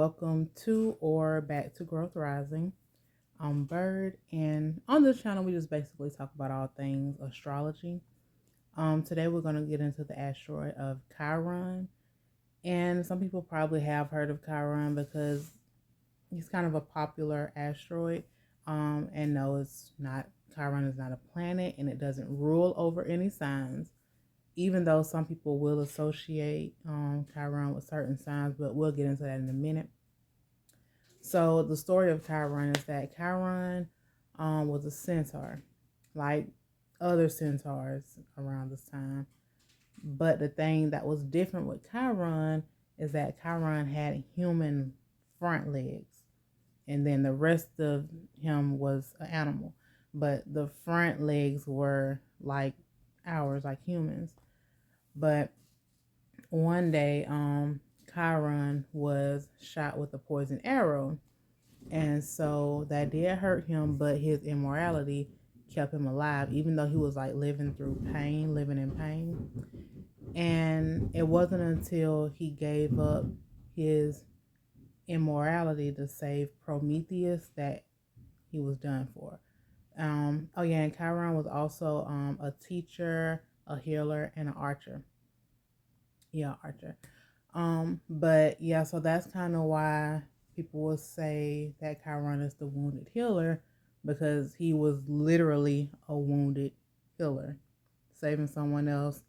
welcome to or back to Growth Rising. I'm Bird, and on this channel, we just basically talk about all things astrology. Today, we're going to get into the asteroid of Chiron, and some people probably have heard of Chiron because he's kind of a popular asteroid. And no, it's not. Chiron is not a planet, and it doesn't rule over any signs, even though some people will associate Chiron with certain signs, but we'll get into that in a minute. So the story of Chiron is that Chiron was a centaur, like other centaurs around this time. But the thing that was different with Chiron is that Chiron had human front legs, and then the rest of him was an animal. But the front legs were like ours, like humans. But one day, Chiron was shot with a poison arrow, and so that did hurt him, but his immorality kept him alive, even though he was like living in pain. And it wasn't until he gave up his immorality to save Prometheus that he was done for. Oh yeah, and Chiron was also a teacher, a healer, and an archer. Yeah, archer. But yeah, so that's kind of why people will say that Chiron is the wounded healer, because he was literally a wounded healer, saving someone else.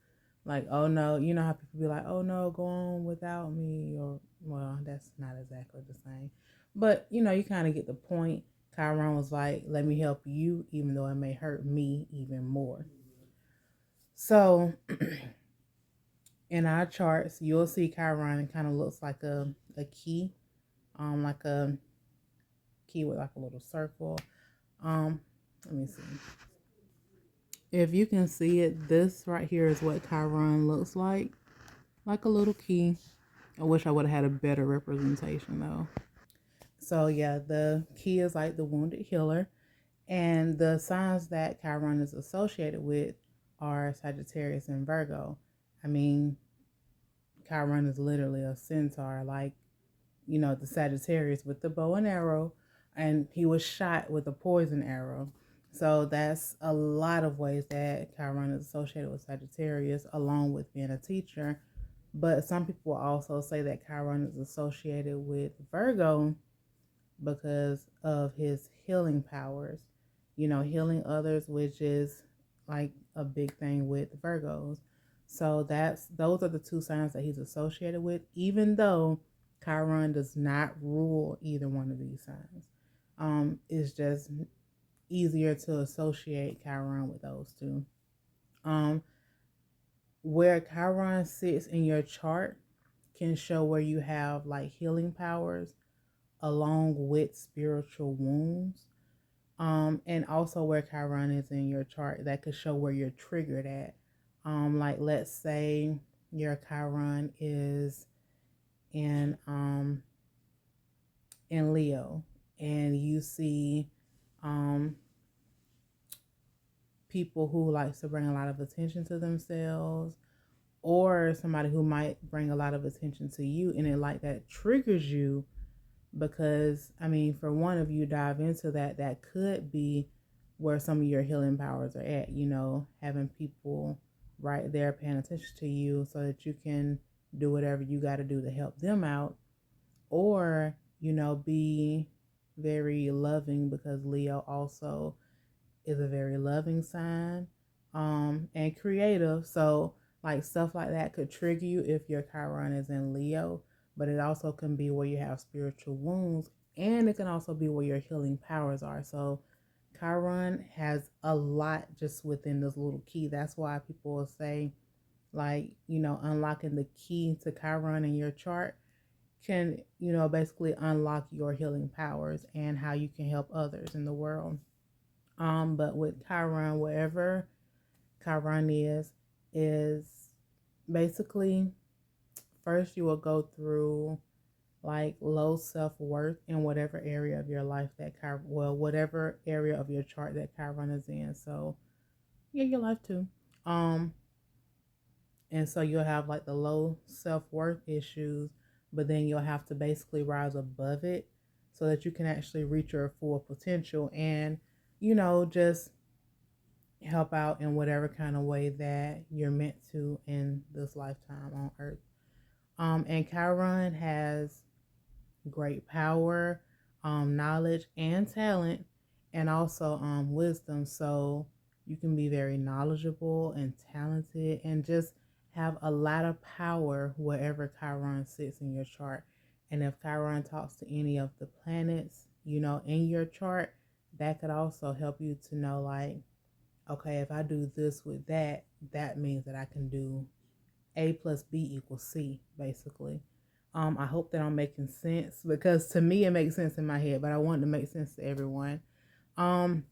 Like, oh no, you know how people be like, oh no, go on without me, or well, that's not exactly the same, but you kind of get the point. Chiron was like, let me help you, even though it may hurt me even more. So in our charts, you'll see Chiron, it kind of looks like a key, like a key with like a little circle. Let me see. If you can see it, this right here is what Chiron looks like a little key. I wish I would have had a better representation though. So yeah, the key is like the wounded healer, and the signs that Chiron is associated with are Sagittarius and Virgo. I mean, Chiron is literally a centaur, like the Sagittarius with the bow and arrow, and he was shot with a poison arrow. So that's a lot of ways that Chiron is associated with Sagittarius, along with being a teacher. But some people also say that Chiron is associated with Virgo because of his healing powers, healing others, which is like a big thing with Virgos. So those are the two signs that he's associated with, even though Chiron does not rule either one of these signs. It's just easier to associate Chiron with those two. Um, where Chiron sits in your chart can show where you have like healing powers along with spiritual wounds. And also where Chiron is in your chart, that could show where you're triggered at. Like let's say your Chiron is in Leo, and you see people who likes to bring a lot of attention to themselves, or somebody who might bring a lot of attention to you, and it like that triggers you. Because I mean, for one of you dive into that could be where some of your healing powers are at, having people right there paying attention to you so that you can do whatever you got to do to help them out. Or be very loving, because Leo also is a very loving sign, and creative. So like stuff like that could trigger you if your Chiron is in Leo, but it also can be where you have spiritual wounds, and it can also be where your healing powers are. So Chiron has a lot just within this little key. That's why people will say, like, unlocking the key to Chiron in your chart can, basically unlock your healing powers and how you can help others in the world. But with Chiron, wherever Chiron is basically first you will go through like low self-worth in whatever area of your life that whatever area of your chart that Chiron is in. So yeah, your life too. Um, and so you'll have like the low self-worth issues but then you'll have to basically rise above it so that you can actually reach your full potential and, just help out in whatever kind of way that you're meant to in this lifetime on earth. And Chiron has great power, knowledge, and talent, and also wisdom. So you can be very knowledgeable and talented and just have a lot of power wherever Chiron sits in your chart. And if Chiron talks to any of the planets, in your chart, that could also help you to know, like, okay, if I do this with that, that means that I can do A plus B equals C, basically. I hope that I'm making sense because to me it makes sense in my head, but I want it to make sense to everyone. Um,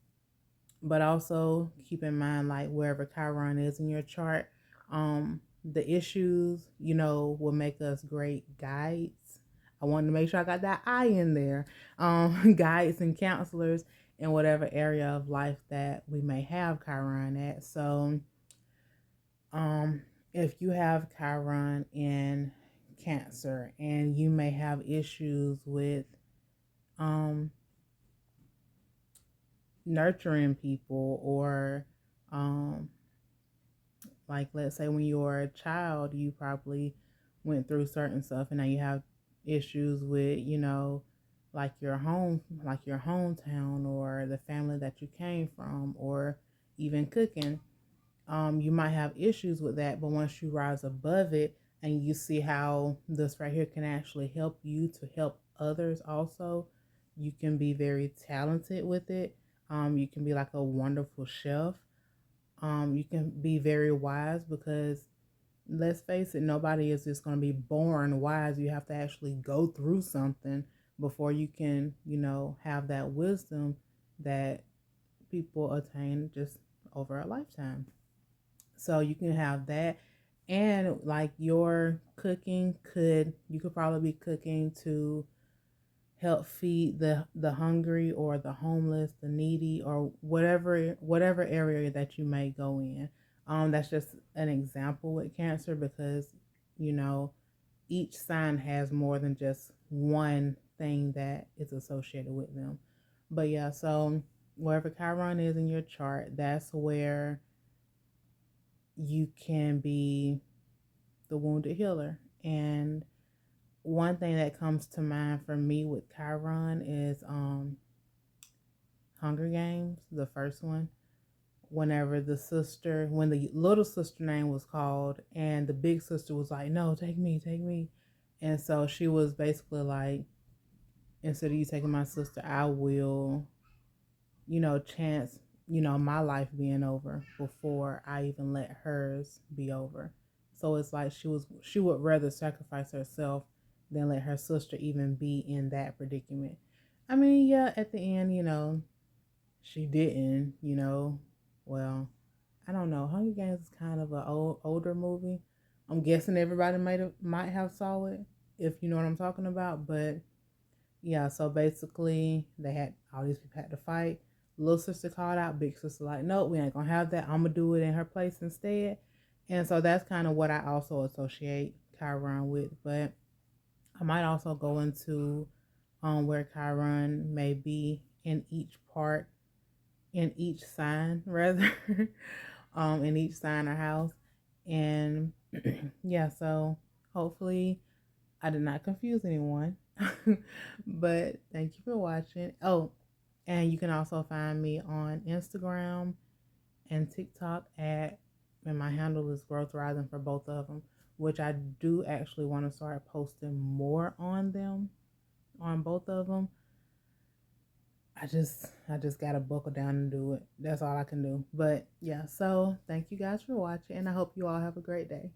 but also keep in mind, like, wherever Chiron is in your chart, the issues, will make us great guides. I wanted to make sure I got that I in there. Guides and counselors in whatever area of life that we may have Chiron at. So, um, if you have Chiron in Cancer and you may have issues with um, nurturing people, or um, like, let's say when you were a child, you probably went through certain stuff and now you have issues with, like your hometown or the family that you came from, or even cooking. You might have issues with that, but once you rise above it and you see how this right here can actually help you to help others also, you can be very talented with it. You can be like a wonderful chef. You can be very wise because, let's face it, nobody is just going to be born wise. You have to actually go through something before you can, have that wisdom that people attain just over a lifetime. So you can have that. And like your cooking you could probably be cooking to help feed the hungry or the homeless, the needy, or whatever area that you may go in. That's just an example with Cancer because, you know, each sign has more than just one thing that is associated with them. But yeah, so wherever Chiron is in your chart, that's where you can be the wounded healer. And one thing that comes to mind for me with Chiron is Hunger Games, the first one. Whenever when the little sister name was called, and the big sister was like, "No, take me, take me," and so she was basically like, "Instead of you taking my sister, I will, chance, my life being over before I even let hers be over." So it's like she would rather sacrifice herself than let her sister even be in that predicament. I mean, yeah, at the end, she didn't, well, I don't know. Hunger Games is kind of an older movie. I'm guessing everybody might have saw it, if you know what I'm talking about. But yeah, so basically they had all these people had to fight. Little sister called out, big sister like, nope, we ain't gonna have that. I'm gonna do it in her place instead. And so that's kind of what I also associate Chiron with. But I might also go into where Chiron may be in each part, in each sign rather, in each sign or house. And yeah, so hopefully I did not confuse anyone. But thank you for watching. Oh, and you can also find me on Instagram and TikTok and my handle is Growth Rising for both of them, which I do actually want to start posting more on them, on both of them. I just gotta buckle down and do it. That's all I can do. But yeah, so thank you guys for watching, and I hope you all have a great day.